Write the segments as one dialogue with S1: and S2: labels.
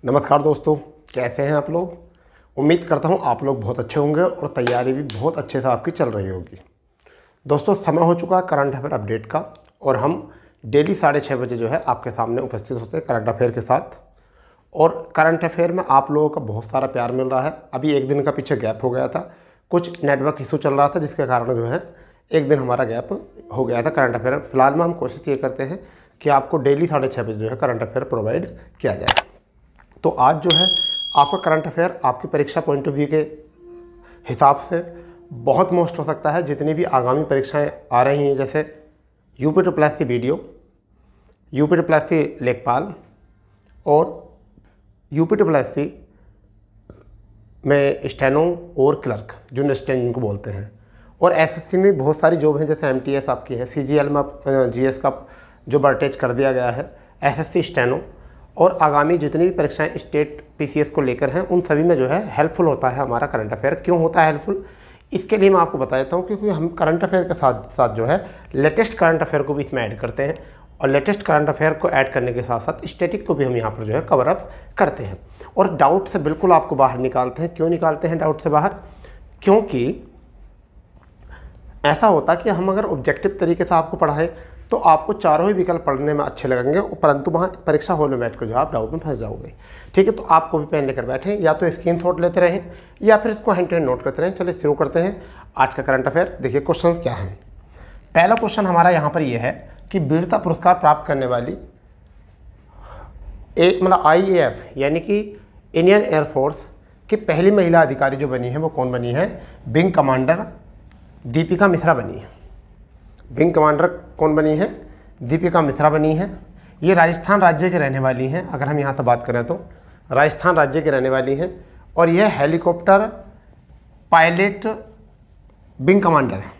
S1: नमस्कार दोस्तों, कैसे हैं आप लोग। उम्मीद करता हूं आप लोग बहुत अच्छे होंगे और तैयारी भी बहुत अच्छे से आपकी चल रही होगी। दोस्तों, समय हो चुका है करंट अफेयर अपडेट का और हम डेली 6:30 बजे जो है आपके सामने उपस्थित होते हैं करंट अफेयर के साथ। और करंट अफेयर में आप लोगों का बहुत सारा प्यार मिल रहा है। अभी एक दिन का पीछे गैप हो गया था, कुछ नेटवर्क इशू चल रहा था जिसके कारण जो है एक दिन हमारा गैप हो गया था करंट अफेयर। फिलहाल में हम कोशिश ये करते हैं कि आपको डेली 6:30 बजे जो है करंट अफेयर प्रोवाइड किया जाए। तो आज जो है आपका करंट अफेयर आपकी परीक्षा पॉइंट ऑफ व्यू के हिसाब से बहुत मोस्ट हो सकता है। जितनी भी आगामी परीक्षाएं आ रही हैं, जैसे UP-SSC वीडियो, UP-SSC लेखपाल और UP-SSC में स्टेनो और क्लर्क, जूनियर स्टेनो जिनको बोलते हैं। और SSC में बहुत सारी जॉब हैं, जैसे MTS आपकी है, CGL में GS का जो बर्टेज कर दिया गया है, SSC स्टेनो और आगामी जितनी भी परीक्षाएं स्टेट PCS को लेकर हैं उन सभी में जो है हेल्पफुल होता है हमारा करंट अफेयर। क्यों होता है हेल्पफुल, इसके लिए मैं आपको बता देता हूं, क्योंकि हम करंट अफेयर के साथ साथ जो है लेटेस्ट करंट अफेयर को भी इसमें ऐड करते हैं और लेटेस्ट करंट अफेयर को ऐड करने के साथ साथ स्टैटिक को भी हम यहाँ पर जो है कवर अप करते हैं और डाउट से बिल्कुल आपको बाहर निकालते हैं। क्यों निकालते हैं डाउट से बाहर, क्योंकि ऐसा होता है कि हम अगर ऑब्जेक्टिव तरीके से आपको पढ़ाएं तो आपको चारों ही विकल्प पढ़ने में अच्छे लगेंगे, परंतु वहाँ परीक्षा हॉल में बैठकर जो आप डाउट में फंस जाओगे। ठीक है, तो आपको भी पेन लेकर बैठें, या तो स्क्रीनशॉट लेते रहें या फिर इसको हैंड टू हैंड नोट करते रहें। चलिए शुरू करते हैं आज का करंट अफेयर। देखिए क्वेश्चन क्या है। पहला क्वेश्चन हमारा यहाँ पर यह है कि वीरता पुरस्कार प्राप्त करने वाली IAF यानी कि इंडियन एयरफोर्स की पहली महिला अधिकारी जो बनी है वो कौन बनी है। विंग कमांडर दीपिका मिश्रा बनी है। विंग कमांडर कौन बनी है, दीपिका मिश्रा बनी है। ये राजस्थान राज्य के रहने वाली हैं। अगर हम यहाँ से बात करें तो राजस्थान राज्य के रहने वाली हैं और यह हेलीकॉप्टर पायलट विंग कमांडर है।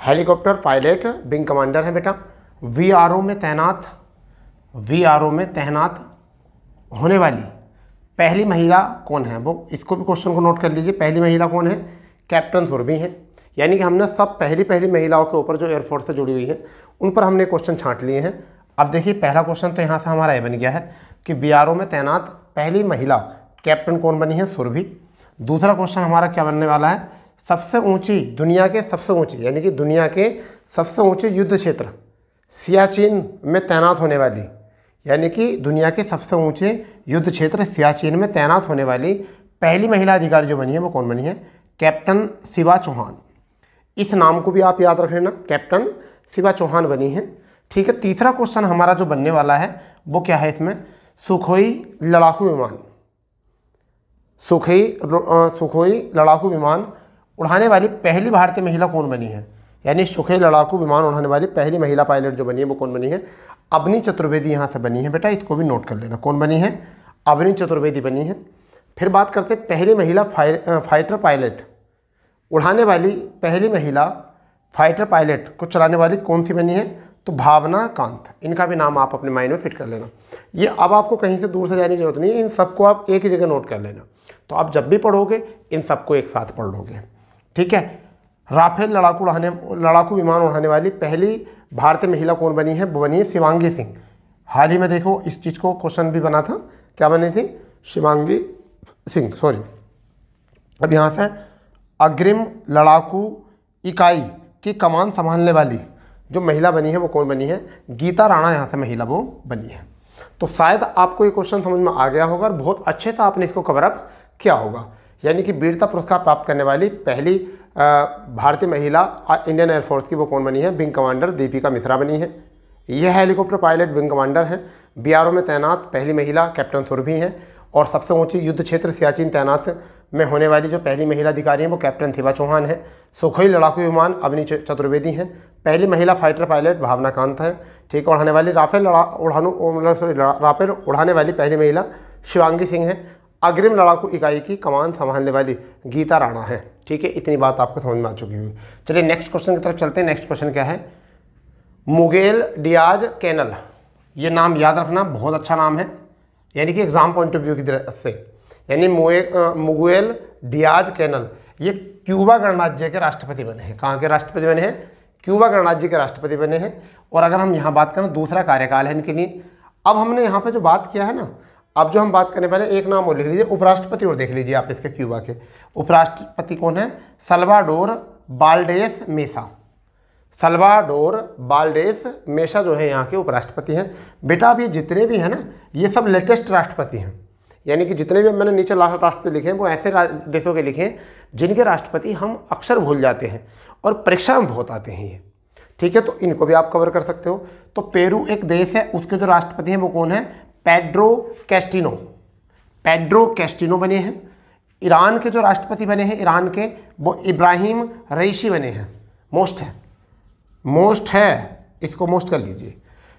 S1: हेलीकॉप्टर पायलट विंग कमांडर है बेटा। VRO में तैनात होने वाली पहली महिला कौन है, वो इसको भी क्वेश्चन को नोट कर लीजिए। पहली महिला कौन है, कैप्टन सुरभि है। यानी कि हमने सब पहली महिलाओं के ऊपर जो एयरफोर्स से जुड़ी हुई है उन पर हमने क्वेश्चन छांट लिए हैं। अब देखिए पहला क्वेश्चन तो यहाँ से हमारा ये बन गया है कि VRO में तैनात पहली महिला कैप्टन कौन बनी है, सुरभि। दूसरा क्वेश्चन हमारा क्या बनने वाला है, सबसे ऊंची दुनिया के सबसे ऊंची यानी कि दुनिया के सबसे ऊंचे युद्ध क्षेत्र सियाचिन में तैनात होने वाली, यानी कि दुनिया के सबसे ऊंचे युद्ध क्षेत्र सियाचिन में तैनात होने वाली पहली महिला अधिकारी जो बनी है वो कौन बनी है, कैप्टन शिवा चौहान। इस नाम को भी आप याद रख लेना, कैप्टन शिवा चौहान बनी है। ठीक है, तीसरा क्वेश्चन हमारा जो बनने वाला है वो क्या है, इसमें सुखोई लड़ाकू विमान उड़ाने वाली पहली भारतीय महिला कौन बनी है। यानी सुखोई लड़ाकू विमान उड़ाने वाली पहली महिला पायलट जो बनी है वो कौन बनी है, अवनी चतुर्वेदी यहाँ से बनी है बेटा। इसको भी नोट कर लेना, कौन बनी है, अवनी चतुर्वेदी बनी है। फिर बात करते हैं पहली महिला फाइटर पायलट उड़ाने वाली पहली महिला फाइटर पायलट को चलाने वाली कौन सी बनी है, तो भावना कांत। इनका भी नाम आप अपने माइंड में फिट कर लेना। ये अब आपको कहीं से दूर से जाने की जरूरत नहीं है, इन सबको आप एक ही जगह नोट कर लेना। तो आप जब भी पढ़ोगे इन सबको एक साथ पढ़ लोगे। ठीक है, राफेल लड़ाकू विमान उड़ाने वाली पहली भारतीय महिला कौन बनी है, वो बनी है शिवांगी सिंह। हाल ही में देखो इस चीज़ को क्वेश्चन भी बना था, क्या बनी थी, शिवांगी सिंह। सॉरी, अब यहाँ से अग्रिम लड़ाकू इकाई की कमान संभालने वाली जो महिला बनी है वो कौन बनी है, गीता राणा यहाँ से महिला वो बनी है। तो शायद आपको ये क्वेश्चन समझ में आ गया होगा और बहुत अच्छे से आपने इसको कवर अप किया होगा। यानी कि वीरता पुरस्कार प्राप्त करने वाली पहली भारतीय महिला इंडियन एयरफोर्स की वो कौन बनी है, विंग कमांडर दीपिका मिश्रा बनी है। यह हेलीकॉप्टर पायलट विंग कमांडर है। VRO में तैनात पहली महिला कैप्टन सुरभि हैं और सबसे ऊंची युद्ध क्षेत्र सियाचिन तैनात में होने वाली जो पहली महिला अधिकारी हैं वो कैप्टन शिवा चौहान है। सुखोई लड़ाकू विमान अवनी चतुर्वेदी हैं। पहली महिला फाइटर पायलट भावना कांत है। ठीक, उड़ाने वाली राफेल उड़ाने वाली पहली महिला शिवांगी सिंह है। अग्रिम लड़ाकू इकाई की कमान संभालने वाली गीता राणा है। ठीक है, इतनी बात आपको समझ में आ चुकी हुई। चलिए नेक्स्ट क्वेश्चन की तरफ चलते हैं। नेक्स्ट क्वेश्चन क्या है, मुगेल डियाज कैनल। ये नाम याद रखना, बहुत अच्छा नाम है, यानी कि एग्जाम पॉइंट ऑफ व्यू की तरफ से। यानी मुगुएल डियाज कैनल ये क्यूबा गणराज्य के राष्ट्रपति बने हैं। कहाँ के राष्ट्रपति बने हैं, क्यूबा गणराज्य के राष्ट्रपति बने हैं। और अगर हम यहाँ बात करें दूसरा कार्यकाल है इनके लिए। अब हमने यहाँ पे जो बात किया है ना, अब जो हम बात करने वाले, एक नाम और लिख लीजिए उपराष्ट्रपति, और देख लीजिए आप इसके क्यूबा के उपराष्ट्रपति कौन है? सल्वाडोर बाल्डेस मेसा। सल्वाडोर बाल्डेस मेसा जो है यहाँ के उपराष्ट्रपति हैं। बेटा अब ये जितने भी हैं ना, ये सब लेटेस्ट राष्ट्रपति हैं, यानी कि जितने भी मैंने नीचे राष्ट्रपति लिखे हैं वो ऐसे देशों के लिखे हैं जिनके राष्ट्रपति हम अक्सर भूल जाते हैं और परीक्षा में बहुत आते हैं ये, ठीक है। तो इनको भी आप कवर कर सकते हो। तो पेरू एक देश है, उसके जो राष्ट्रपति हैं वो कौन है? पेड्रो कैस्टिनो। पेड्रो कैस्टिनो बने हैं। ईरान के जो राष्ट्रपति बने हैं ईरान के, वो इब्राहिम रईसी बने हैं। मोस्ट है, इसको मोस्ट कर लीजिए,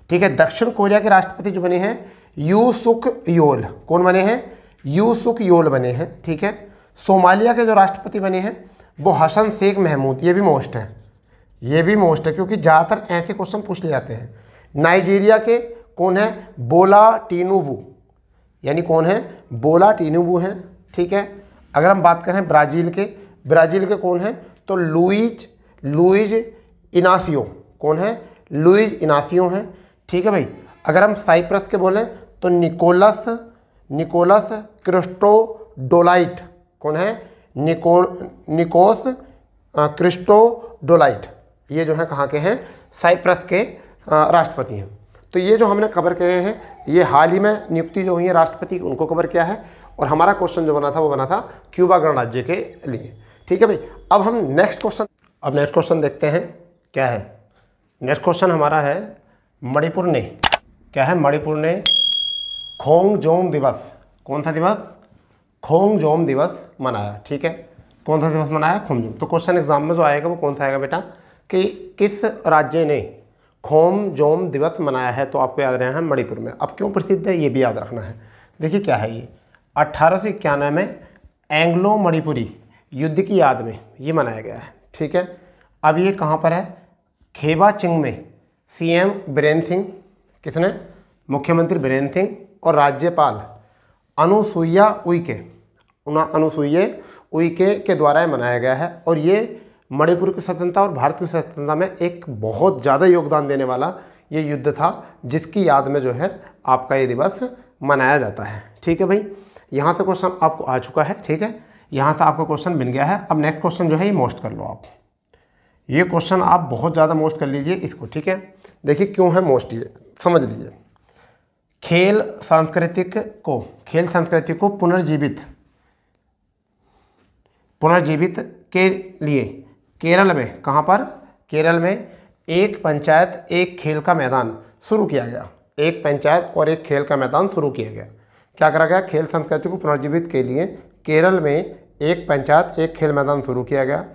S1: ठीक है। दक्षिण कोरिया के राष्ट्रपति जो बने हैं यू सुक योल। कौन बने हैं? यू सुक योल बने हैं, ठीक है। सोमालिया के जो राष्ट्रपति बने हैं वो हसन शेख महमूद। ये भी मोस्ट है, ये भी मोस्ट है, क्योंकि ज़्यादातर ऐसे क्वेश्चन पूछ लिए जाते हैं। नाइजीरिया के कौन है? बोला टिनुबू, यानी कौन है? बोला टिनुबू हैं, ठीक है। अगर हम बात करें ब्राज़ील के कौन है? तो लुइज इनासियो। कौन है? लुइज इनासियो हैं, ठीक है भाई। अगर हम साइप्रस के बोलें तो निकोलस क्रिस्टोडोलाइट। कौन है? निकोस क्रिस्टोडोलाइट। ये जो है कहाँ के हैं? साइप्रस के राष्ट्रपति हैं। तो ये जो हमने कवर करे हैं, ये हाल ही में नियुक्ति जो हुई है राष्ट्रपति की, उनको कवर किया है। और हमारा क्वेश्चन जो बना था वो बना था क्यूबा गणराज्य के लिए, ठीक है भाई। अब हम नेक्स्ट क्वेश्चन देखते हैं क्या है। नेक्स्ट क्वेश्चन हमारा है मणिपुर ने, क्या है? मणिपुर ने खोंगजोम दिवस, कौन सा दिवस? खोंगजोम दिवस मनाया, ठीक है। कौन सा दिवस मनाया? खोंगजोम। तो क्वेश्चन एग्जाम में जो आएगा वो कौन सा आएगा बेटा, कि किस राज्य ने खोंगजोम दिवस मनाया है? तो आपको याद रहना है मणिपुर में। अब क्यों प्रसिद्ध है ये भी याद रखना है। देखिए क्या है ये, 1891 में एंग्लो मणिपुरी युद्ध की याद में ये मनाया गया है, ठीक है। अब ये कहाँ पर है? खेबा चिंग में सीएम बीरेन सिंह, किसने? मुख्यमंत्री बीरेन सिंह और राज्यपाल अनुसुईया उइके के द्वारा ये मनाया गया है। और ये मणिपुर की स्वतंत्रता और भारत की स्वतंत्रता में एक बहुत ज़्यादा योगदान देने वाला ये युद्ध था, जिसकी याद में जो है आपका ये दिवस मनाया जाता है, ठीक है भाई। यहाँ से क्वेश्चन आपको आ चुका है, ठीक है। यहाँ से आपका क्वेश्चन बन गया है। अब नेक्स्ट क्वेश्चन जो है ये मोस्ट कर लो आप। ये क्वेश्चन आप बहुत ज़्यादा मोस्ट कर लीजिए इसको, ठीक है। देखिए क्यों है मोस्ट, ये समझ लीजिए। खेल संस्कृति को पुनर्जीवित के लिए केरल में, कहाँ पर? केरल में एक पंचायत एक खेल का मैदान शुरू किया गया। एक पंचायत और एक खेल का मैदान शुरू किया गया। क्या करा गया? खेल संस्कृति को पुनर्जीवित के लिए केरल में एक पंचायत एक खेल मैदान शुरू किया गया।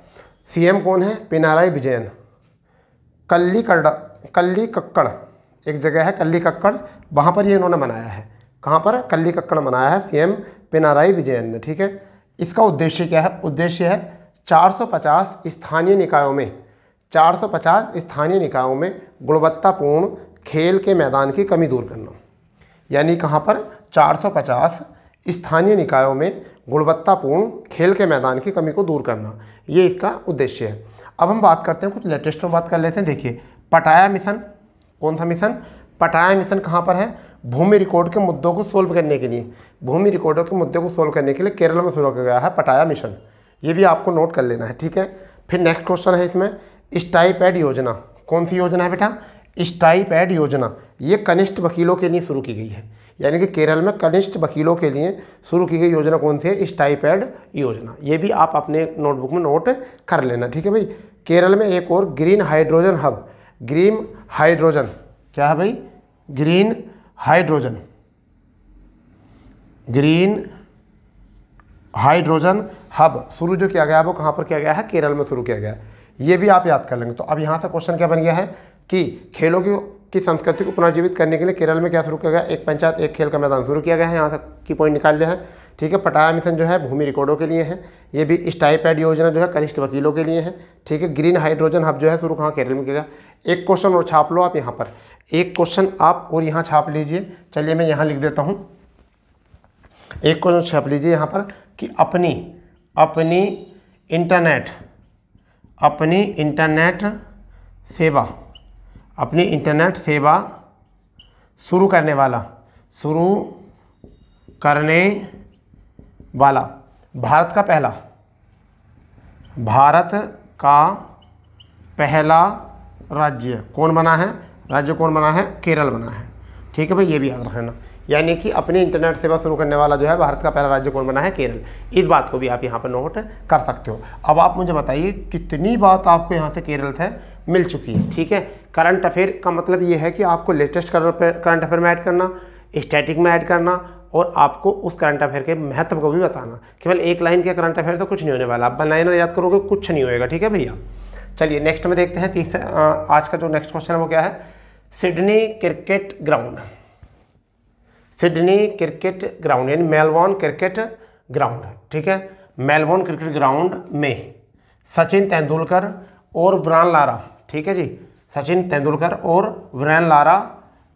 S1: सीएम कौन है? पिनाराई विजयन। कल्लीकक्कड़ एक जगह है, कल्लीकक्कड़, वहाँ पर ये इन्होंने मनाया है। कहाँ पर? कल्लीकक्कड़ मनाया है सीएम पिनाराई विजयन ने, ठीक है। इसका उद्देश्य क्या है? उद्देश्य है 450 स्थानीय निकायों में गुणवत्तापूर्ण खेल के मैदान की कमी दूर करना। यानी कहाँ पर? 450 स्थानीय निकायों में गुणवत्तापूर्ण खेल के मैदान की कमी को दूर करना, ये इसका उद्देश्य है। अब हम बात करते हैं कुछ लेटेस्ट में बात कर लेते हैं। देखिए पटाया मिशन, कौन सा मिशन? पटाया मिशन कहाँ पर है? भूमि रिकॉर्ड के मुद्दों को सोल्व करने के लिए, भूमि रिकॉर्डों के मुद्दे को सोल्व करने के लिए केरल में शुरू किया गया है पटाया मिशन। ये भी आपको नोट कर लेना है, ठीक है। फिर नेक्स्ट क्वेश्चन है इसमें स्टाइपेड योजना। कौन सी योजना है बेटा? स्टाइपेड योजना। ये कनिष्ठ वकीलों के लिए शुरू की गई है, यानी कि केरल में कनिष्ठ वकीलों के लिए शुरू की गई योजना कौन सी है? स्टाइपेड योजना। ये भी आप अपने नोटबुक में नोट कर लेना, ठीक है भाई। केरल में एक और green hydrogen hub, green hydrogen, क्या है भाई? ग्रीन हाइड्रोजन हब शुरू जो किया गया है वो कहाँ पर किया गया है? केरल में शुरू किया गया है। ये भी आप याद कर लेंगे। तो अब यहाँ से क्वेश्चन क्या बन गया है कि खेलों की संस्कृति को पुनर्जीवित करने के लिए केरल में क्या शुरू किया गया? एक पंचायत एक खेल का मैदान शुरू किया गया है। यहाँ तक की पॉइंट निकाल लिया है, ठीक है। पटाया मिशन जो है भूमि रिकॉर्डों के लिए है। ये भी स्टाइपेड योजना जो है कनिष्ठ वकीलों के लिए है, ठीक है। ग्रीन हाइड्रोजन हब जो है शुरू कहाँ? केरल में किया गया। एक क्वेश्चन और छाप लो आप यहाँ पर, एक क्वेश्चन आप और यहाँ छाप लीजिए। चलिए मैं यहाँ लिख देता हूँ, एक क्वेश्चन छाप लीजिए यहाँ पर कि अपनी इंटरनेट सेवा शुरू करने वाला भारत का पहला राज्य कौन बना है? राज्य कौन बना है? केरल बना है। ठीक है भाई, ये भी याद रखना। यानी कि अपनी इंटरनेट सेवा शुरू करने वाला जो है भारत का पहला राज्य कौन बना है? केरल। इस बात को भी आप यहाँ पर नोट कर सकते हो। अब आप मुझे बताइए कितनी बात आपको यहाँ से केरल से मिल चुकी है। ठीक है, करंट अफेयर का मतलब ये है कि आपको लेटेस्ट करंट अफेयर में ऐड करना, स्टैटिक में ऐड करना, और आपको उस करंट अफेयर के महत्व को भी बताना। केवल एक लाइन के करंट अफेयर तो कुछ नहीं होने वाला, आप लाइन याद करोगे कुछ नहीं होएगा। ठीक है भैया, चलिए नेक्स्ट में देखते हैं। आज का जो नेक्स्ट क्वेश्चन है वो क्या है? Sydney cricket ground. Sydney cricket ground यानी मेलबोर्न क्रिकेट ग्राउंड। ठीक है, मेलबोर्न क्रिकेट ग्राउंड में सचिन तेंदुलकर और ब्रायन लारा, ठीक है जी, सचिन तेंदुलकर और ब्रायन लारा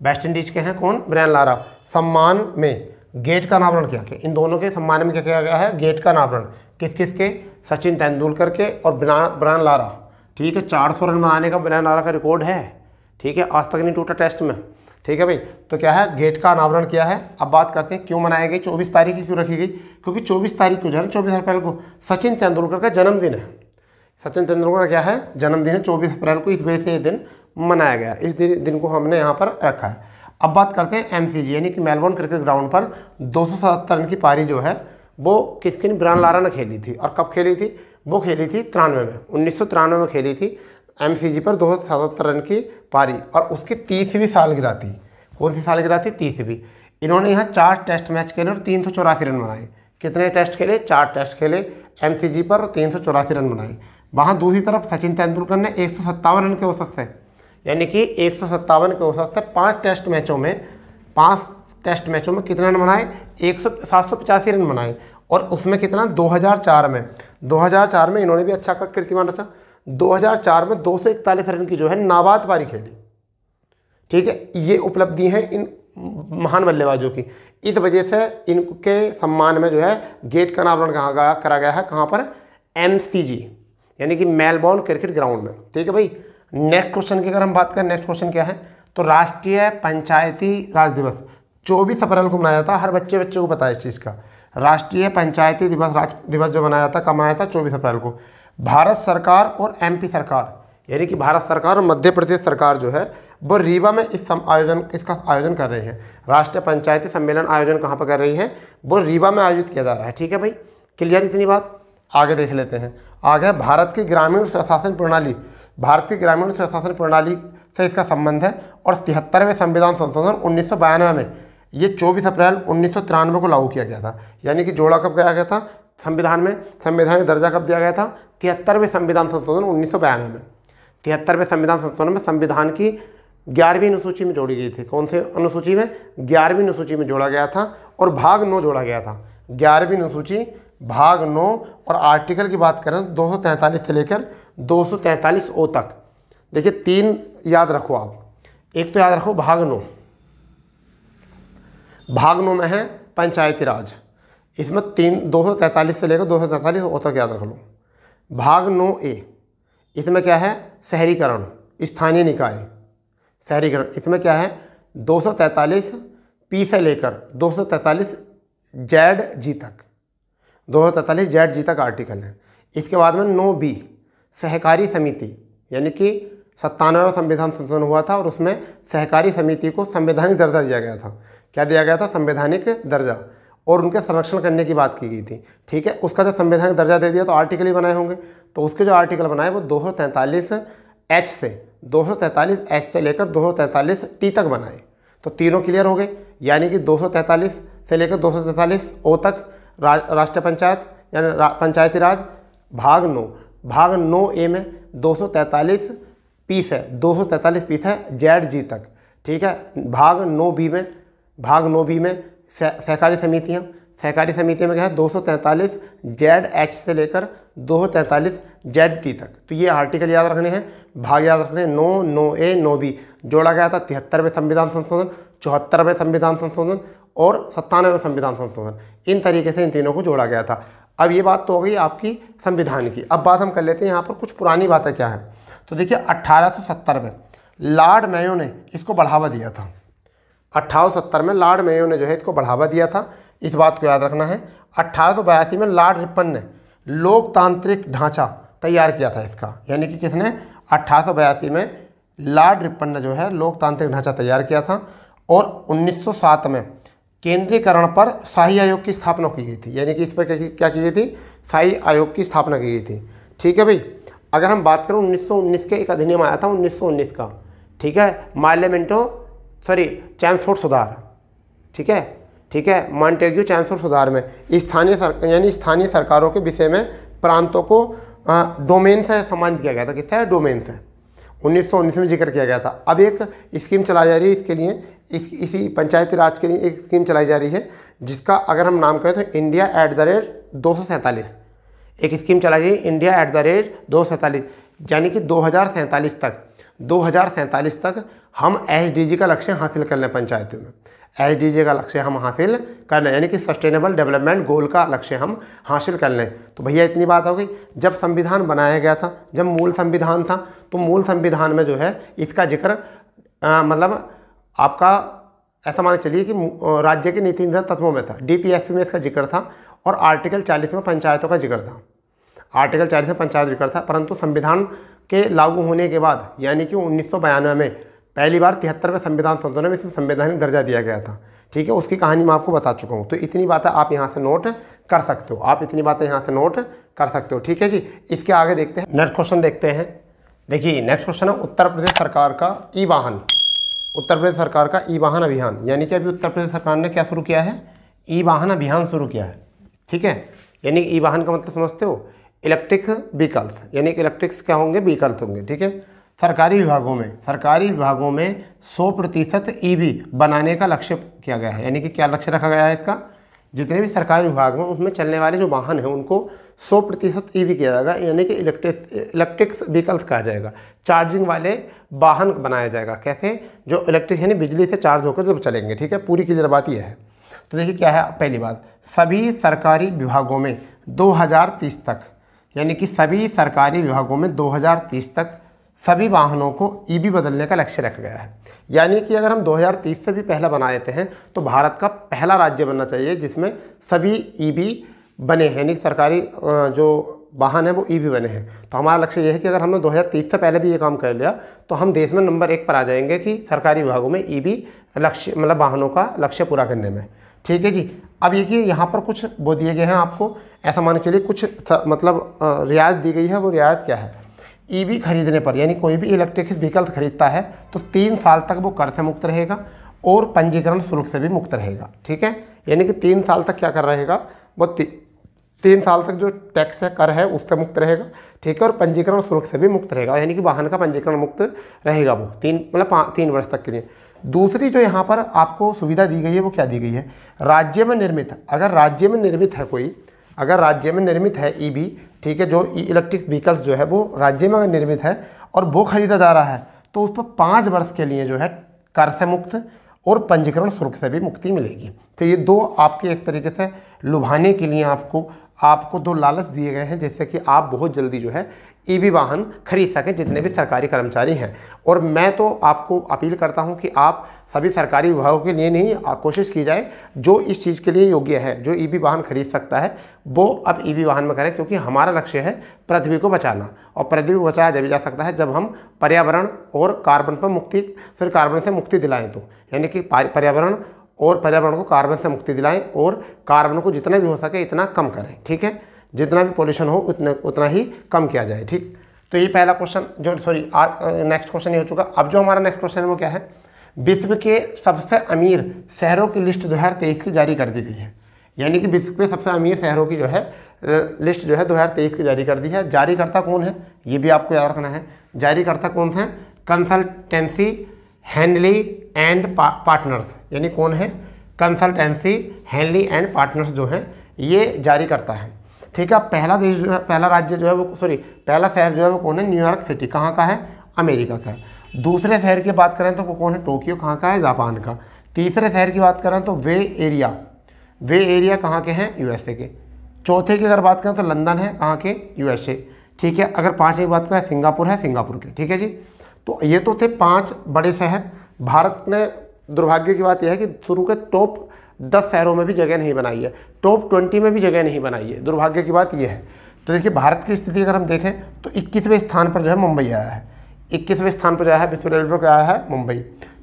S1: वेस्ट इंडीज के हैं। कौन? Brian Lara. सम्मान में गेट का अनावरण किया गया। इन दोनों के सम्मान में क्या किया गया है? गेट का अनावरण। किस किस के? सचिन तेंदुलकर के और ब्रायन लारा। ठीक है, 400 रन बनाने का ब्रायन लारा का रिकॉर्ड है। ठीक है, आज तक नहीं टूटा टेस्ट में। ठीक है भाई, तो क्या है? गेट का अनावरण किया है। अब बात करते हैं क्यों मनाई गई, 24 तारीख की क्यों रखी गई? क्योंकि 24 तारीख को जो है 24 अप्रैल को सचिन तेंदुलकर का जन्मदिन है। सचिन तेंदुलकर का क्या है? जन्मदिन है 24 अप्रैल को, इस वजह से ये दिन मनाया गया। इस दिन को हमने यहाँ पर रखा है। अब बात करते हैं एमसीजी यानी कि मेलबोर्न क्रिकेट ग्राउंड पर 277 रन की पारी जो है वो किसकी? ब्रायन लारा ने खेली थी। और कब खेली थी? वो खेली थी 93 में, 1993 में खेली थी एमसीजी पर 277 रन की पारी, और उसकी 30वीं सालगिरह थी। कौन सी सालगिरह थी? 30वीं। इन्होंने यहाँ 4 टेस्ट मैच खेले और 384 रन बनाए। कितने टेस्ट खेले? 4 टेस्ट खेले एमसीजी पर और 384 रन बनाए। वहाँ दूसरी तरफ सचिन तेंदुलकर ने 157 रन के औसत से, यानी कि 157 के औसत से 5 टेस्ट मैचों में कितने रन बनाए? 785 रन बनाए। और उसमें कितना? 2004 में इन्होंने भी अच्छा कीर्तिमान रचा। 2004 में 241 रन की जो है नाबाद पारी खेली। ठीक है, ये उपलब्धि है इन महान बल्लेबाजों की। इस वजह से इनके सम्मान में जो है गेट का अनावरण करा गया है। कहाँ पर? एमसीजी यानी कि मेलबोर्न क्रिकेट ग्राउंड में। ठीक है भाई, नेक्स्ट क्वेश्चन की अगर हम बात करें, नेक्स्ट क्वेश्चन क्या है? तो राष्ट्रीय पंचायती राज दिवस 24 अप्रैल को मनाया जाता है। हर बच्चे को पता है इस चीज़ का। राष्ट्रीय पंचायती दिवस जो मनाया जाता, कब मनाया था? 24 अप्रैल को। भारत सरकार और एमपी सरकार यानी कि भारत सरकार और मध्य प्रदेश सरकार जो है वो रीवा में इसका आयोजन कर रहे हैं। राष्ट्रीय पंचायती सम्मेलन आयोजन कहाँ पर कर रही है? वो रीवा में आयोजित किया जा रहा है। ठीक है भाई, क्लियर इतनी बात? आगे देख लेते हैं। आगे भारत की ग्रामीण स्वशासन प्रणाली से इसका संबंध है। और 73वें संविधान संशोधन 1992 में ये 24 अप्रैल 1993 को लागू किया गया था। यानी कि जोड़ा कब किया गया था संविधान में? संविधान दर्जा कब दिया गया था? 73वें संविधान संशोधन 1992 में। 73वें संविधान संशोधन में संविधान की 11वीं अनुसूची में जोड़ी गई थी। कौन से अनुसूची में? 11वीं अनुसूची में जोड़ा गया था और भाग 9 जोड़ा गया था। 11वीं अनुसूची भाग 9 और आर्टिकल की बात करें 243 से लेकर 243 ओ तक। देखिए 3 याद रखो आप। एक तो याद रखो भाग 9 में है पंचायती राज। इसमें 243 से लेकर 243 ओ तक याद रख लो। भाग 9A इसमें क्या है? शहरीकरण, स्थानीय निकाय, शहरीकरण। इसमें क्या है? 243 पी से लेकर 243 ZG तक, 243 ZG तक आर्टिकल है। इसके बाद में 9B सहकारी समिति यानी कि 97वां संविधान संशोधन हुआ था और उसमें सहकारी समिति को संवैधानिक दर्जा दिया गया था। क्या दिया गया था? संवैधानिक दर्जा, और उनके संरक्षण करने की बात की गई थी। ठीक है, उसका जब संवैधानिक दर्जा दे दिया तो आर्टिकल ही बनाए होंगे। तो उसके जो आर्टिकल बनाए वो 243H से लेकर 243T तक बनाए। तो तीनों क्लियर हो गए। यानी कि 243 से लेकर 243 ओ तक राष्ट्रीय पंचायत यानी पंचायती राज। भाग 9A में 243 पीस है, 243 पीस है ZG तक। ठीक है, भाग 9B में सहकारी समितियाँ, सहकारी समिति में क्या है? 243 ZH से लेकर 243 ZT तक। तो ये आर्टिकल याद रखने हैं, भाग याद रखने हैं। 9A 9B जोड़ा गया था 73वें संविधान संशोधन, 74वें संविधान संशोधन और 97वें संविधान संशोधन। इन तरीके से इन तीनों को जोड़ा गया था। अब ये बात तो हो गई आपकी संविधान की। अब बात हम कर लेते हैं यहाँ पर कुछ पुरानी बातें क्या है। तो देखिए 1870 में लॉर्ड मेयो ने इसको बढ़ावा दिया था। 1870 में लॉर्ड मेयो ने जो है इसको बढ़ावा दिया था। इस बात को याद रखना है। 1882 में लॉर्ड रिपन ने लोकतांत्रिक ढांचा तैयार किया था इसका, यानी कि किसने, 1882 में लॉर्ड रिपन ने जो है लोकतांत्रिक ढांचा तैयार किया था। और 1907 में केंद्रीकरण पर शाही आयोग की स्थापना की गई थी, यानी कि इस पर क्या की गई थी, शाही आयोग की स्थापना की गई थी। ठीक है भाई, अगर हम बात करें 1919 के एक अधिनियम आया था 1919 का, ठीक है, चैम्सफोर्ड सुधार, ठीक है, मॉन्टेग्यू चैम्सफोर्ड सुधार में स्थानीय सरकारों के विषय में प्रांतों को डोमेन से सम्मानित किया गया था। किससे, डोमेन से 1919 में जिक्र किया गया था। अब एक स्कीम चलाई जा रही है इसके लिए, इसी पंचायती राज के लिए एक स्कीम चलाई जा रही है जिसका अगर हम नाम करें तो इंडिया @247, एक स्कीम चलाई गई इंडिया @247, यानी कि 2047 तक हम SDG का लक्ष्य हासिल कर लें। पंचायतों में SDG का लक्ष्य हम हासिल कर लें, यानी कि सस्टेनेबल डेवलपमेंट गोल का लक्ष्य हम हासिल कर लें। तो भैया इतनी बात हो गई। जब संविधान बनाया गया था, जब मूल संविधान था, तो मूल संविधान में जो है इसका जिक्र मतलब आपका ऐसा मान चलिए कि राज्य के नीति निर्धारण तत्वों में था, DPSP में इसका जिक्र था, और आर्टिकल 40 में पंचायतों का जिक्र था, आर्टिकल 40 में पंचायत जिक्र था। परंतु संविधान के लागू होने के बाद, यानी कि 1992 में पहली बार 73वें संविधान संशोधन में इसमें संवैधानिक दर्जा दिया गया था। ठीक है, उसकी कहानी मैं आपको बता चुका हूँ। तो इतनी बातें आप यहाँ से नोट कर सकते हो, आप इतनी बातें यहाँ से नोट कर सकते हो। ठीक है जी, इसके आगे देखते हैं, नेक्स्ट क्वेश्चन देखते हैं। देखिए नेक्स्ट क्वेश्चन है उत्तर प्रदेश सरकार का ई वाहन, उत्तर प्रदेश सरकार का ई वाहन अभियान, यानी कि अभी उत्तर प्रदेश सरकार ने क्या शुरू किया है, ई वाहन अभियान शुरू किया है। ठीक है, यानी ई वाहन का मतलब समझते हो, इलेक्ट्रिक व्हीकल्स, यानी कि इलेक्ट्रिक्स क्या होंगे, व्हीकल्स होंगे। ठीक है, सरकारी विभागों में 100% EV बनाने का लक्ष्य किया गया है, यानी कि क्या लक्ष्य रखा गया है इसका, जितने भी सरकारी विभाग हैं उसमें चलने वाले जो वाहन हैं उनको 100% EV किया जाएगा, यानी कि इलेक्ट्रिक्स व्हीकल्स कहा जाएगा। चार्जिंग वाले वाहन बनाया जाएगा। कैसे, जो इलेक्ट्रिक यानी बिजली से चार्ज होकर जब चलेंगे। ठीक है, पूरी क्लियर बात यह है। तो देखिए क्या है, पहली बात, सभी सरकारी विभागों में 2030 तक, यानी कि सभी सरकारी विभागों में 2030 तक सभी वाहनों को EV बदलने का लक्ष्य रखा गया है। यानी कि अगर हम 2030 से भी पहला बना देते हैं तो भारत का पहला राज्य बनना चाहिए जिसमें सभी EV बने हैं, यानी सरकारी जो वाहन है वो EV बने हैं। तो हमारा लक्ष्य यह है कि अगर हमने 2030 से पहले भी ये काम कर लिया तो हम देश में नंबर 1 पर आ जाएंगे कि सरकारी विभागों में EV लक्ष्य, मतलब वाहनों का लक्ष्य पूरा करने में। ठीक है जी, अब ये कि यहाँ पर कुछ वो दिए गए हैं आपको, ऐसा मान चलिए कुछ मतलब रियायत दी गई है। वो रियायत क्या है, EV खरीदने पर, यानी कोई भी इलेक्ट्रिक व्हीकल खरीदता है तो 3 साल तक वो कर से मुक्त रहेगा और पंजीकरण शुल्क से भी मुक्त रहेगा। ठीक है, यानी कि 3 साल तक क्या कर रहेगा, वो 3 साल तक जो टैक्स है, कर है, उससे मुक्त रहेगा। ठीक है, और पंजीकरण शुल्क से भी मुक्त रहेगा, यानी कि वाहन का पंजीकरण मुक्त रहेगा वो 3 वर्ष तक के लिए। दूसरी जो यहाँ पर आपको सुविधा दी गई है वो क्या दी गई है, राज्य में निर्मित, अगर राज्य में निर्मित है कोई, अगर राज्य में निर्मित है EV, ठीक है, जो इलेक्ट्रिक व्हीकल्स जो है वो राज्य में अगर निर्मित है और वो खरीदा जा रहा है तो उस पर 5 वर्ष के लिए जो है कर से मुक्त और पंजीकरण शुल्क से भी मुक्ति मिलेगी। तो ये 2 आपके एक तरीके से लुभाने के लिए आपको 2 लालच दिए गए हैं, जिससे कि आप बहुत जल्दी जो है EV वाहन खरीद सकें, जितने भी सरकारी कर्मचारी हैं। और मैं तो आपको अपील करता हूं कि आप सभी सरकारी विभागों के लिए नहीं, कोशिश की जाए जो इस चीज़ के लिए योग्य है, जो EV वाहन खरीद सकता है वो अब EV वाहन में करें, क्योंकि हमारा लक्ष्य है पृथ्वी को बचाना। और पृथ्वी को बचाया जब जा सकता है जब हम पर्यावरण और कार्बन से मुक्ति दिलाएँ। तो यानी कि पर्यावरण को कार्बन से मुक्ति दिलाएं और कार्बन को जितना भी हो सके इतना कम करें। ठीक है, जितना भी पोल्यूशन हो उतना ही कम किया जाए। ठीक, तो ये पहला क्वेश्चन नेक्स्ट क्वेश्चन ये हो चुका। अब जो हमारा नेक्स्ट क्वेश्चन है वो क्या है, विश्व के सबसे अमीर शहरों की लिस्ट 2023 की जारी कर दी गई है। यानी कि विश्व के सबसे अमीर शहरों की जो है लिस्ट जो है 2023 की जारी कर दी है। जारीकर्ता कौन है ये भी आपको याद रखना है। जारीकर्ता कौन है, कंसल्टेंसी हैनली एंड पार्टनर्स, यानी कौन है, कंसल्टेंसी हैनली एंड पार्टनर्स जो है ये जारी करता है। ठीक है, पहला देश जो है, पहला राज्य जो है वो पहला शहर जो है वो कौन है, न्यूयॉर्क सिटी, कहाँ का है, अमेरिका का है। दूसरे शहर की बात करें तो वो कौन है, टोक्यो, कहाँ का है, जापान का। तीसरे शहर की बात करें तो वे एरिया कहाँ के हैं, USA के। चौथे की अगर बात करें तो लंदन है, कहाँ के, USA। ठीक है, अगर 5 की बात करें सिंगापुर है, सिंगापुर के। ठीक है जी, तो ये तो थे 5 बड़े शहर। भारत ने दुर्भाग्य की बात यह है कि शुरू के टॉप 10 शहरों में भी जगह नहीं बनाई है, टॉप 20 में भी जगह नहीं बनाई है। दुर्भाग्य की बात यह है। तो देखिए भारत की स्थिति अगर हम देखें तो 21वें स्थान पर जो है मुंबई आया है, 21वें स्थान पर जो है विश्व लेवल पर आया है मुंबई।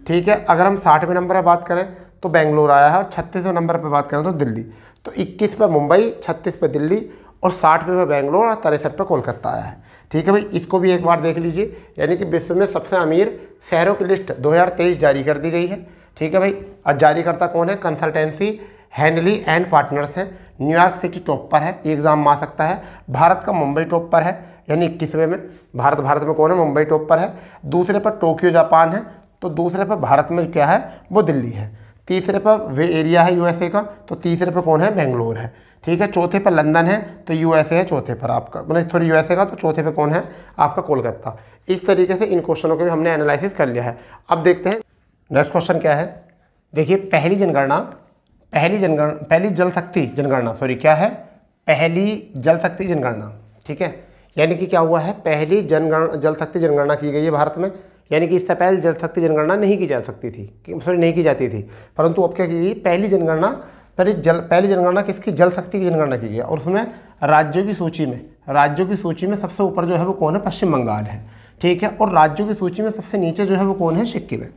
S1: ठीक है, अगर हम 60वें नंबर पर बात करें तो बेंगलोर आया है, और 36वें नंबर पर बात करें तो दिल्ली। तो 21 पर मुंबई, 36 पर दिल्ली, और 60वें पर बेंगलोर, और 63 पर कोलकाता आया है। ठीक है भाई, इसको भी एक बार देख लीजिए। यानी कि विश्व में सबसे अमीर शहरों की लिस्ट 2023 जारी कर दी गई है। ठीक है भाई, और जारीकर्ता कौन है? कंसल्टेंसी हैंडली एंड पार्टनर्स है। न्यूयॉर्क सिटी टॉप पर है, ये एग्जाम में आ सकता है। भारत का मुंबई टॉप पर है, यानी 21वें में भारत में कौन है? मुंबई टॉप पर है। दूसरे पर टोक्यो जापान है, तो दूसरे पर भारत में क्या है? वो दिल्ली है। तीसरे पर वे एरिया है यूएसए का, तो तीसरे पर कौन है? बेंगलोर है। ठीक है, चौथे पर लंदन है, तो यूएसए है चौथे पर आपका, मतलब सॉरी यूएसए का, तो चौथे पे कौन है? आपका कोलकाता। इस तरीके से इन क्वेश्चनों के भी हमने एनालिसिस कर लिया है। अब देखते हैं नेक्स्ट क्वेश्चन क्या है। देखिए पहली जल शक्ति जनगणना। ठीक है, यानी कि क्या हुआ है? पहली जल शक्ति जनगणना की गई है भारत में। यानी कि इससे पहले जल शक्ति जनगणना नहीं की जाती थी, परंतु अब क्या की गई? पहली जनगणना किसकी? जल शक्ति की जनगणना की गई, और उसमें राज्यों की सूची में सबसे ऊपर जो है वो कौन है? पश्चिम बंगाल है। ठीक है, और राज्यों की सूची में सबसे नीचे जो है वो कौन है? सिक्किम है।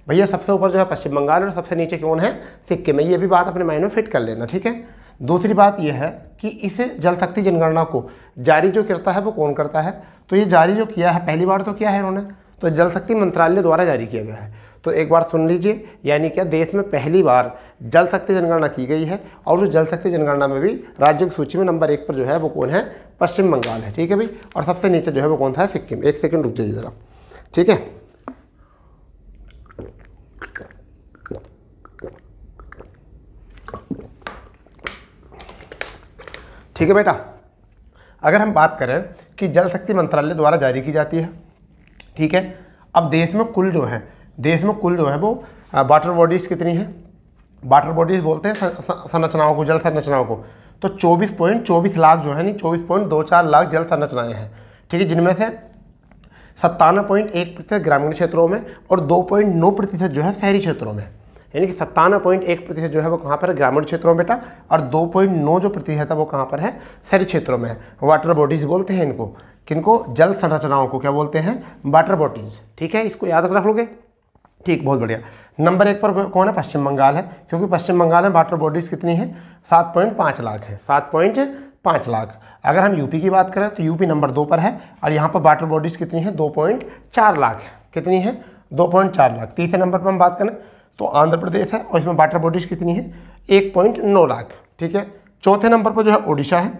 S1: भैया सबसे ऊपर जो है पश्चिम बंगाल और सबसे नीचे कौन है? सिक्किम है। ये भी बात अपने माइंड में फिट कर लेना। ठीक है, दूसरी बात यह है कि इस जल शक्ति जनगणना को जारी जो करता है वो कौन करता है? तो ये जारी जो किया है पहली बार तो किया है इन्होंने, तो जल शक्ति मंत्रालय द्वारा जारी किया गया है। तो एक बार सुन लीजिए, यानी क्या देश में पहली बार जल शक्ति जनगणना की गई है, और उस जल शक्ति जनगणना में भी राज्यों की सूची में नंबर 1 पर जो है वो कौन है? पश्चिम बंगाल है। ठीक है भाई, और सबसे नीचे जो है वो कौन था? सिक्किम। एक सेकंड रुक जाइए ज़रा। ठीक है, ठीक है बेटा, अगर हम बात करें कि जल शक्ति मंत्रालय द्वारा जारी की जाती है। ठीक है, अब देश में कुल जो है वो वाटर बॉडीज़ कितनी है? वाटर बॉडीज़ बोलते हैं संरचनाओं को, जल संरचनाओं को। तो 24.24 लाख जो है नहीं 24.24 लाख जल संरचनाएं हैं। ठीक है, जिनमें से 97.1% ग्रामीण क्षेत्रों में और 2.9% जो है शहरी क्षेत्रों में। यानी कि 97.1% जो है वो कहाँ पर है? ग्रामीण क्षेत्रों में बेटा, और 2.9 जो प्रतिशत है वो कहाँ पर है? शहरी क्षेत्रों में है। वाटर बॉडीज़ बोलते हैं इनको, किनको? जल संरचनाओं को क्या बोलते हैं? Water bodies. ठीक है, इसको याद रख लोगे। ठीक, बहुत बढ़िया। नंबर 1 पर कौन है? पश्चिम बंगाल है, क्योंकि पश्चिम बंगाल में वाटर बॉडीज़ कितनी है? 7.5 लाख है, 7.5 लाख। अगर हम यूपी की बात करें तो यूपी नंबर 2 पर है, और यहाँ पर वाटर बॉडीज़ कितनी है? 2.4 लाख है। कितनी है? 2.4 लाख। तीसरे नंबर पर हम बात करें तो आंध्र प्रदेश है, और इसमें वाटर बॉडीज़ कितनी है? 1.9 लाख। ठीक है, चौथे नंबर पर जो है ओडिशा है,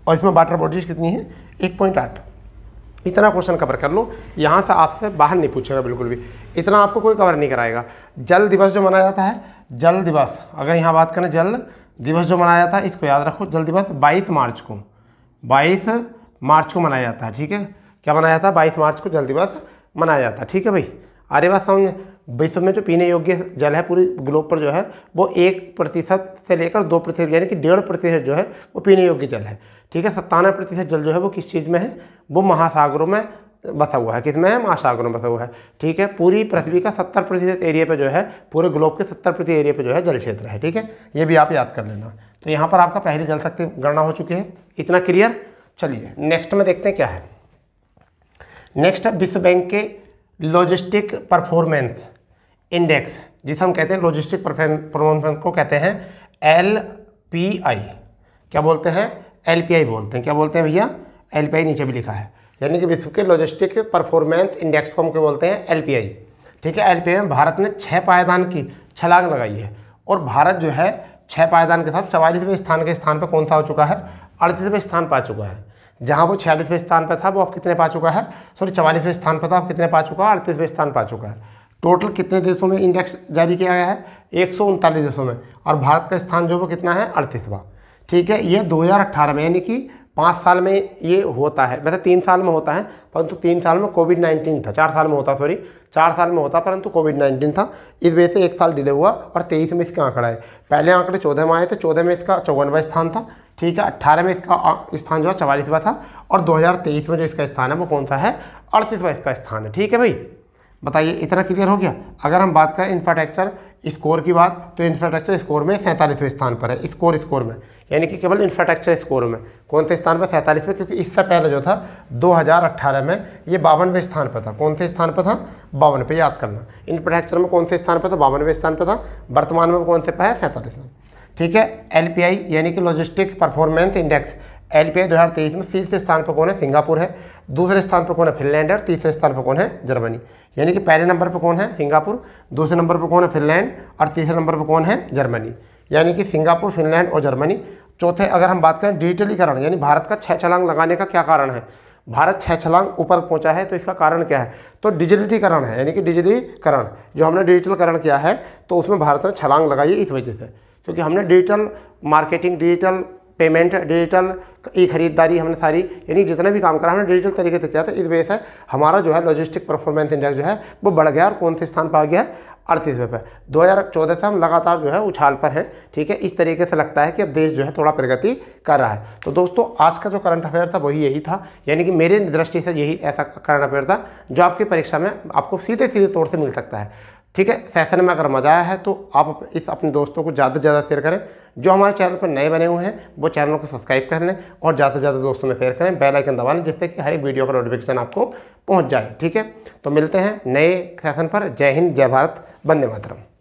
S1: और इसमें वाटर बॉडीज़ कितनी है? 1.8। इतना क्वेश्चन कवर कर लो, यहाँ से आपसे बाहर नहीं पूछेगा बिल्कुल भी, इतना आपको कोई कवर नहीं कराएगा। जल दिवस जो मनाया जाता है, जल दिवस, अगर यहाँ बात करें जल दिवस जो मनाया जाता है, इसको याद रखो। जल दिवस 22 मार्च को मनाया जाता है। ठीक है, क्या मनाया जाता है? 22 मार्च को जल दिवस मनाया जाता है। ठीक है भाई, अरे बात समझ। विश्व में जो पीने योग्य जल है पूरी ग्लोब पर जो है वो 1% से लेकर 2%, यानी कि 1.5% जो है वो पीने योग्य जल है। ठीक है, 97% जल जो है वो किस चीज़ में है? वो महासागरों में बसा हुआ है। किसमें है? महासागरों में बसा हुआ है। ठीक है, पूरी पृथ्वी का 70% एरिया पे जो है, पूरे ग्लोब के 70% एरिया पे जो है जल क्षेत्र है। ठीक है, ये भी आप याद कर लेना। तो यहाँ पर आपका पहली जल शक्ति गणना हो चुकी है। इतना क्लियर? चलिए नेक्स्ट में देखते हैं क्या है। नेक्स्ट है विश्व बैंक के लॉजिस्टिक परफॉर्मेंस इंडेक्स, जिसे हम कहते हैं लॉजिस्टिक परफॉर्मेंस को कहते हैं LPI। क्या बोलते हैं? LPI बोलते हैं। क्या बोलते हैं भैया? LPI नीचे भी लिखा है। यानी कि विश्व के लॉजिस्टिक परफॉर्मेंस इंडेक्स को हम क्या बोलते हैं? LPI। ठीक है, LPI में भारत ने 6 पायदान की छलांग लगाई है, और भारत जो है 6 पायदान के साथ 44वें स्थान के स्थान पर कौन सा हो चुका है? 38वें स्थान पा चुका है। जहाँ वो 46वें स्थान पर था वो अब कितने पा चुका है? सॉरी 44वें स्थान पर था, अब कितने पा चुका है? 38वें स्थान पा चुका है। टोटल कितने देशों में इंडेक्स जारी किया गया है? 139 देशों में, और भारत का स्थान जो वो कितना है? 38वां। ठीक है, ये 2018 में, यानी कि 5 साल में ये होता है। वैसे 3 साल में होता है, परंतु 3 साल में कोविड-19 था। 4 साल में होता, सॉरी 4 साल में होता, परंतु कोविड-19 था, इस वजह से 1 साल डिले हुआ, और 23 में इसका आंकड़ा है। पहले आंकड़े 14 में आए थे, 14 में इसका 54वां स्थान था। ठीक है, 18 में इसका स्थान जो है 44वां था, और 2023 में जो इसका स्थान है वो कौन सा है? 38वां इसका स्थान है। ठीक है भाई, बताइए इतना क्लियर हो गया। अगर हम बात करें स्कोर की बात तो इंफ्रास्ट्रक्चर स्कोर में 47वें स्थान पर है, स्कोर में, यानी कि केवल इंफ्रास्ट्रक्चर स्कोर में कौन से स्थान पर, 47वें, क्योंकि इससे पहले जो था 2018 में ये 52वें स्थान पर था। कौन से स्थान पर था? 52 पे, याद करना। इंफ्रास्ट्रक्चर में कौन से स्थान पर था? 52वें स्थान पर था। वर्तमान में कौन से पर है? 47वें। ठीक है। LPI यानी कि लॉजिस्टिक परफॉर्मेंस इंडेक्स, LPI 2023 में शीर्ष स्थान पर कौन है? सिंगापुर है। दूसरे स्थान पर कौन है? फिनलैंड है। और तीसरे स्थान पर कौन है? जर्मनी। यानी कि पहले नंबर पर कौन है? सिंगापुर, दूसरे नंबर पर कौन है? फिनलैंड, और तीसरे नंबर पर कौन है? जर्मनी। यानी कि सिंगापुर, फिनलैंड और जर्मनी। चौथे अगर हम बात करें डिजिटलीकरण, यानी भारत का 6 छलांग लगाने का क्या कारण है? भारत 6 छलांग ऊपर पहुंचा है, तो इसका कारण क्या है? तो डिजिटलीकरण है, यानी कि डिजिटलीकरण, जो हमने डिजिटलकरण किया है तो उसमें भारत ने छलांग लगाई है इस वजह से, क्योंकि हमने digital marketing, digital payment, digital e खरीदारी, हमने सारी, यानी जितने भी काम करा हमने डिजिटल तरीके से किया था। इस वजह से हमारा जो है लॉजिस्टिक परफॉर्मेंस इंडेक्स जो है वो बढ़ गया और कौन से स्थान पर आ गया है? 38वें पे। 2014 से हम लगातार जो है उछाल पर हैं। ठीक है। इस तरीके से लगता है कि अब देश जो है थोड़ा प्रगति कर रहा है। तो दोस्तों आज का जो करंट अफेयर था वही यही था, यानी कि मेरे दृष्टि से यही ऐसा करंट अफेयर था जो आपकी परीक्षा में आपको सीधे तौर से मिल सकता है। ठीक है। सेशन में अगर मजा आया है तो आप इस अपने दोस्तों को ज़्यादा से ज़्यादा शेयर करें। जो हमारे चैनल पर नए बने हुए हैं वो चैनल को सब्सक्राइब कर लें और ज़्यादा से ज़्यादा दोस्तों में शेयर करें, बेल आइकन दबा लें, जिससे कि हर एक वीडियो का नोटिफिकेशन आपको पहुंच जाए। ठीक है। तो मिलते हैं नए सेशन पर। जय हिंद, जय भारत, वंदे मातरम।